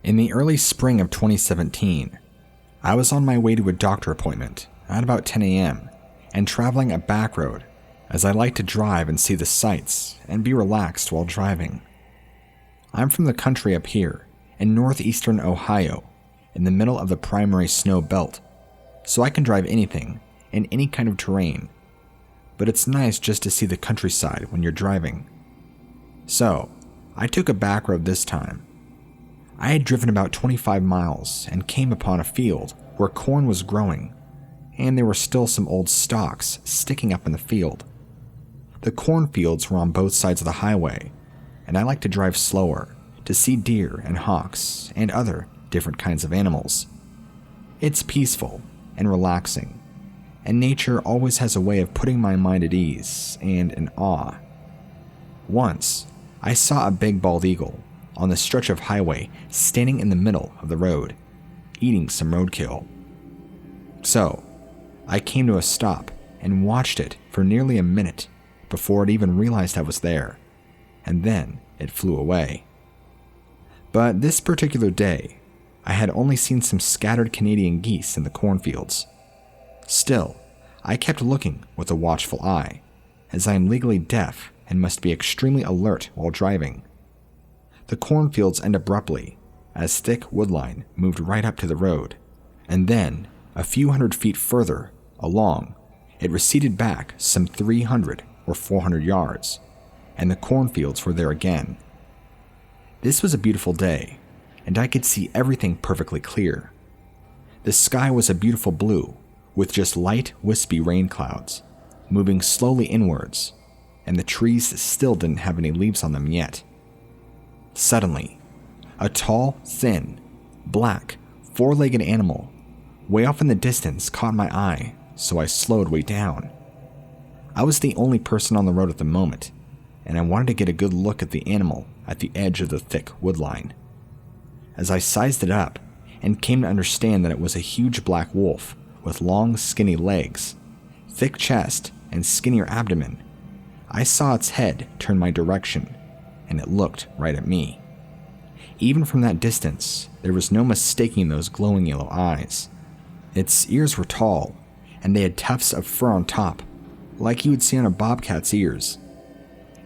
In the early spring of 2017, I was on my way to a doctor appointment at about 10 a.m. and traveling a back road, as I like to drive and see the sights and be relaxed while driving. I'm from the country up here in northeastern Ohio, in the middle of the primary snow belt, so I can drive anything in any kind of terrain, but it's nice just to see the countryside when you're driving. So, I took a back road this time. I had driven about 25 miles and came upon a field where corn was growing, and there were still some old stalks sticking up in the field. The cornfields were on both sides of the highway, and I like to drive slower to see deer and hawks and other different kinds of animals. It's peaceful and relaxing, and nature always has a way of putting my mind at ease and in awe. Once, I saw a big bald eagle on the stretch of highway standing in the middle of the road, eating some roadkill. So, I came to a stop and watched it for nearly a minute before it even realized I was there, and then it flew away. But this particular day, I had only seen some scattered Canadian geese in the cornfields. Still, I kept looking with a watchful eye, as I am legally deaf and must be extremely alert while driving. The cornfields end abruptly, as thick woodline moved right up to the road, and then, a few hundred feet further along, it receded back some 300 or 400 yards, and the cornfields were there again. This was a beautiful day, and I could see everything perfectly clear. The sky was a beautiful blue, with just light, wispy rain clouds, moving slowly inwards, and the trees still didn't have any leaves on them yet. Suddenly, a tall, thin, black, four-legged animal, way off in the distance, caught my eye, so I slowed way down. I was the only person on the road at the moment, and I wanted to get a good look at the animal at the edge of the thick woodline. As I sized it up and came to understand that it was a huge black wolf with long, skinny legs, thick chest, and skinnier abdomen, I saw its head turn my direction, and it looked right at me. Even from that distance, there was no mistaking those glowing yellow eyes. Its ears were tall, and they had tufts of fur on top, like you would see on a bobcat's ears.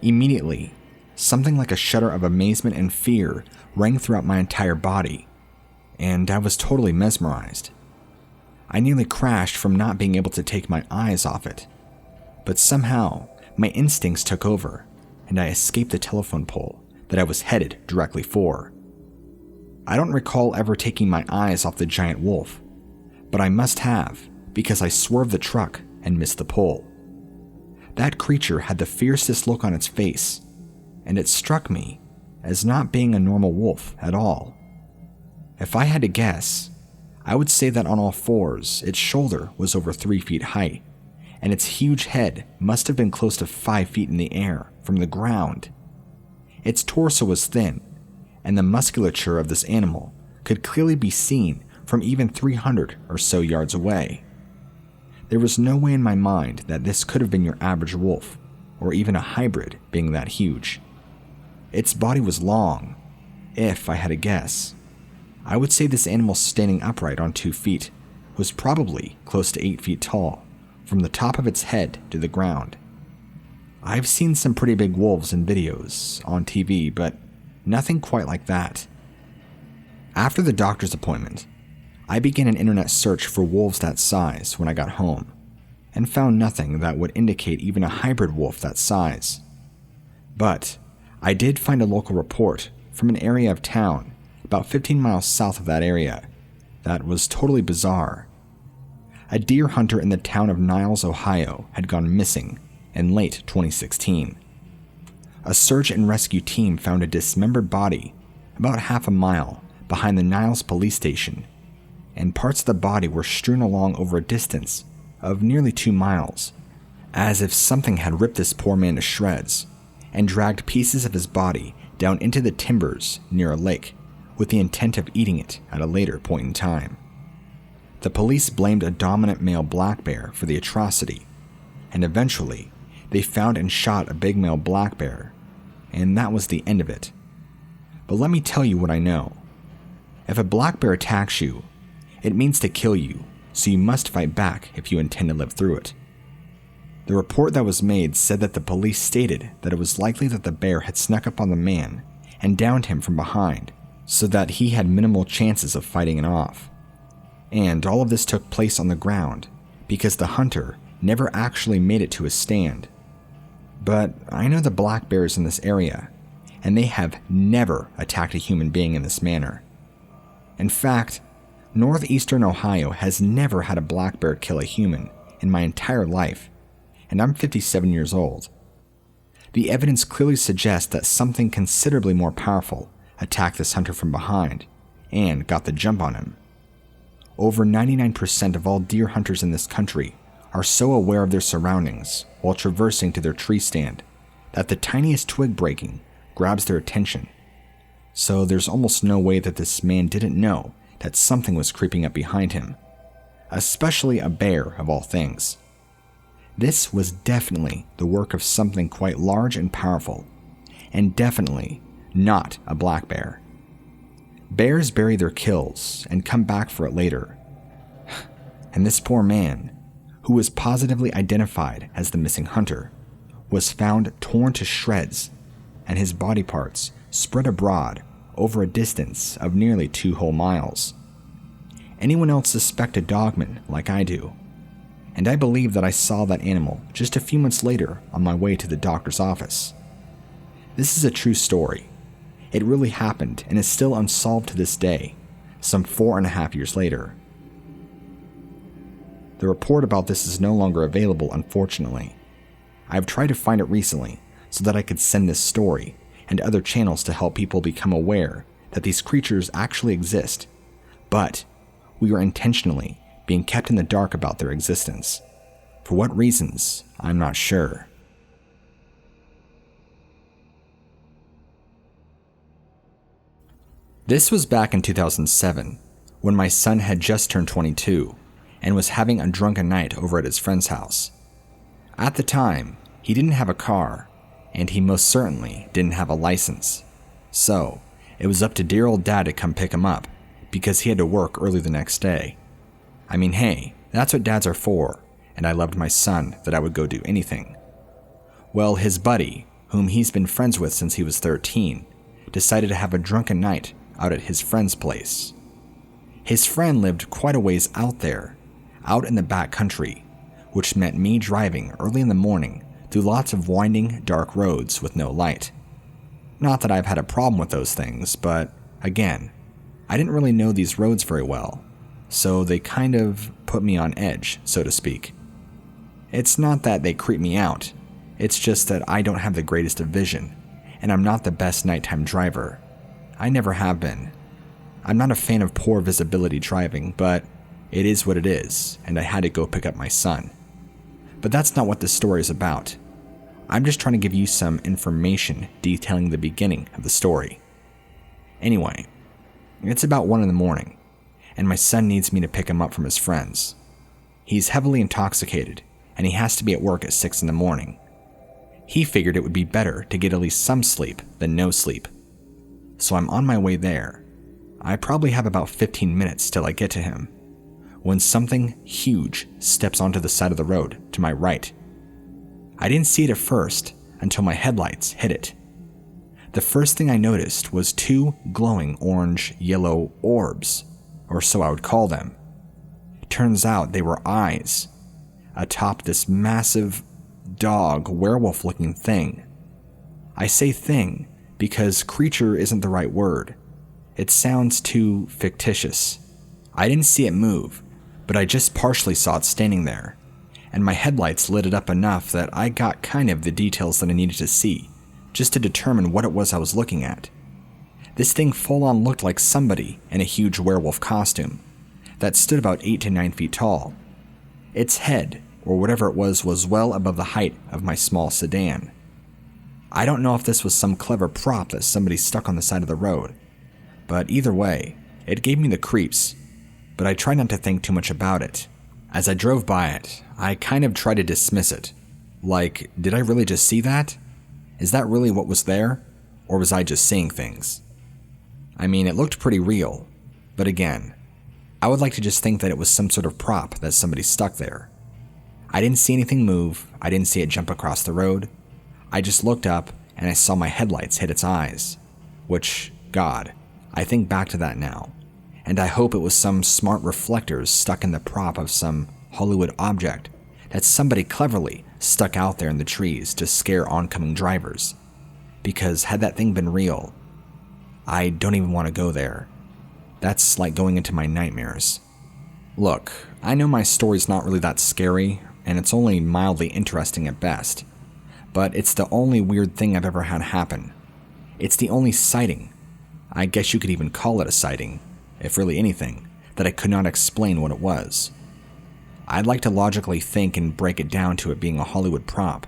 Immediately, something like a shudder of amazement and fear rang throughout my entire body, and I was totally mesmerized. I nearly crashed from not being able to take my eyes off it, but somehow my instincts took over, and I escaped the telephone pole that I was headed directly for. I don't recall ever taking my eyes off the giant wolf, but I must have, because I swerved the truck and missed the pole. That creature had the fiercest look on its face, and it struck me as not being a normal wolf at all. If I had to guess, I would say that on all fours, its shoulder was over 3 feet high, and its huge head must have been close to 5 feet in the air from the ground. Its torso was thin, and the musculature of this animal could clearly be seen from even 300 or so yards away. There was no way in my mind that this could have been your average wolf, or even a hybrid being that huge. Its body was long. If I had to guess, I would say this animal standing upright on 2 feet was probably close to 8 feet tall, from the top of its head to the ground. I've seen some pretty big wolves in videos on TV, but nothing quite like that. After the doctor's appointment, I began an internet search for wolves that size when I got home, and found nothing that would indicate even a hybrid wolf that size. But I did find a local report from an area of town about 15 miles south of that area that was totally bizarre. A deer hunter in the town of Niles, Ohio had gone missing in late 2016. A search and rescue team found a dismembered body about half a mile behind the Niles police station, and parts of the body were strewn along over a distance of nearly 2 miles, as if something had ripped this poor man to shreds and dragged pieces of his body down into the timbers near a lake with the intent of eating it at a later point in time. The police blamed a dominant male black bear for the atrocity, and eventually they found and shot a big male black bear, and that was the end of it. But let me tell you what I know. If a black bear attacks you, it means to kill you, so you must fight back if you intend to live through it. The report that was made said that the police stated that it was likely that the bear had snuck up on the man and downed him from behind, so that he had minimal chances of fighting it off. And all of this took place on the ground, because the hunter never actually made it to his stand. But I know the black bears in this area, and they have never attacked a human being in this manner. In fact, northeastern Ohio has never had a black bear kill a human in my entire life, and I'm 57 years old. The evidence clearly suggests that something considerably more powerful attacked this hunter from behind and got the jump on him. Over 99% of all deer hunters in this country are so aware of their surroundings while traversing to their tree stand that the tiniest twig breaking grabs their attention. So there's almost no way that this man didn't know that something was creeping up behind him, especially a bear of all things. This was definitely the work of something quite large and powerful, and definitely not a black bear. Bears bury their kills and come back for it later. And this poor man, who was positively identified as the missing hunter, was found torn to shreds and his body parts spread abroad over a distance of nearly 2 whole miles. Anyone else suspect a Dogman like I do? And I believe that I saw that animal just a few months later on my way to the doctor's office. This is a true story. It really happened and is still unsolved to this day, some 4.5 years later. The report about this is no longer available, unfortunately. I have tried to find it recently so that I could send this story and other channels to help people become aware that these creatures actually exist, but we are intentionally being kept in the dark about their existence. For what reasons, I'm not sure. This was back in 2007, when my son had just turned 22 and was having a drunken night over at his friend's house. At the time, he didn't have a car, and he most certainly didn't have a license. So, it was up to dear old dad to come pick him up, because he had to work early the next day. I mean, hey, that's what dads are for, and I loved my son that I would go do anything. Well, his buddy, whom he's been friends with since he was 13, decided to have a drunken night out at his friend's place. His friend lived quite a ways out there, out in the back country, which meant me driving early in the morning through lots of winding, dark roads with no light. Not that I've had a problem with those things, but again, I didn't really know these roads very well, so they kind of put me on edge, so to speak. It's not that they creep me out, it's just that I don't have the greatest of vision, and I'm not the best nighttime driver. I never have been. I'm not a fan of poor visibility driving, but it is what it is, and I had to go pick up my son. But that's not what this story is about. I'm just trying to give you some information detailing the beginning of the story. Anyway, it's about 1 a.m, and my son needs me to pick him up from his friends. He's heavily intoxicated, and he has to be at work at 6 a.m. He figured it would be better to get at least some sleep than no sleep. So I'm on my way there. I probably have about 15 minutes till I get to him, when something huge steps onto the side of the road to my right. I didn't see it at first until my headlights hit it. The first thing I noticed was 2 glowing orange-yellow orbs, or so I would call them. Turns out they were eyes atop this massive dog werewolf-looking thing. I say thing because creature isn't the right word. It sounds too fictitious. I didn't see it move, but I just partially saw it standing there, and my headlights lit it up enough that I got kind of the details that I needed to see, just to determine what it was I was looking at. This thing full-on looked like somebody in a huge werewolf costume that stood about 8 to 9 feet tall. Its head, or whatever it was well above the height of my small sedan. I don't know if this was some clever prop that somebody stuck on the side of the road, but either way, it gave me the creeps, but I tried not to think too much about it. As I drove by it, I kind of tried to dismiss it. Like, did I really just see that? Is that really what was there? Or was I just seeing things? I mean, it looked pretty real, But again, I would like to just think that it was some sort of prop that somebody stuck there. I didn't see anything move, I didn't see it jump across the road. I just looked up and I saw my headlights hit its eyes. Which, God, I think back to that now. And I hope it was some smart reflectors stuck in the prop of some Hollywood object that somebody cleverly stuck out there in the trees to scare oncoming drivers. Because had that thing been real, I don't even want to go there. That's like going into my nightmares. Look, I know my story's not really that scary, and it's only mildly interesting at best, but it's the only weird thing I've ever had happen. It's the only sighting, I guess you could even call it a sighting, if really anything, that I could not explain what it was. I'd like to logically think and break it down to it being a Hollywood prop,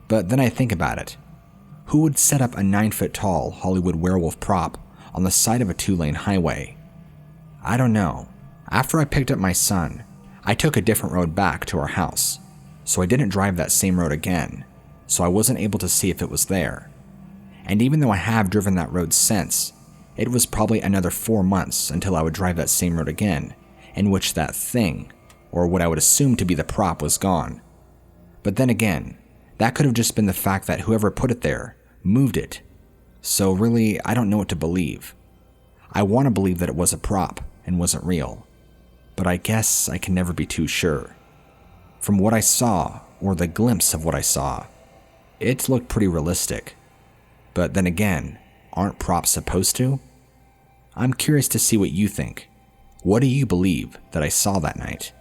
but then I think about it. Who would set up a 9-foot-tall Hollywood werewolf prop on the side of a 2-lane highway? I don't know. After I picked up my son, I took a different road back to our house, so I didn't drive that same road again, so I wasn't able to see if it was there. And even though I have driven that road since, it was probably another 4 months until I would drive that same road again, in which that thing, or what I would assume to be the prop, was gone. But then again, that could have just been the fact that whoever put it there moved it. So really, I don't know what to believe. I want to believe that it was a prop and wasn't real, but I guess I can never be too sure. From what I saw, or the glimpse of what I saw, it looked pretty realistic. But then again, aren't props supposed to? I'm curious to see what you think. What do you believe that I saw that night?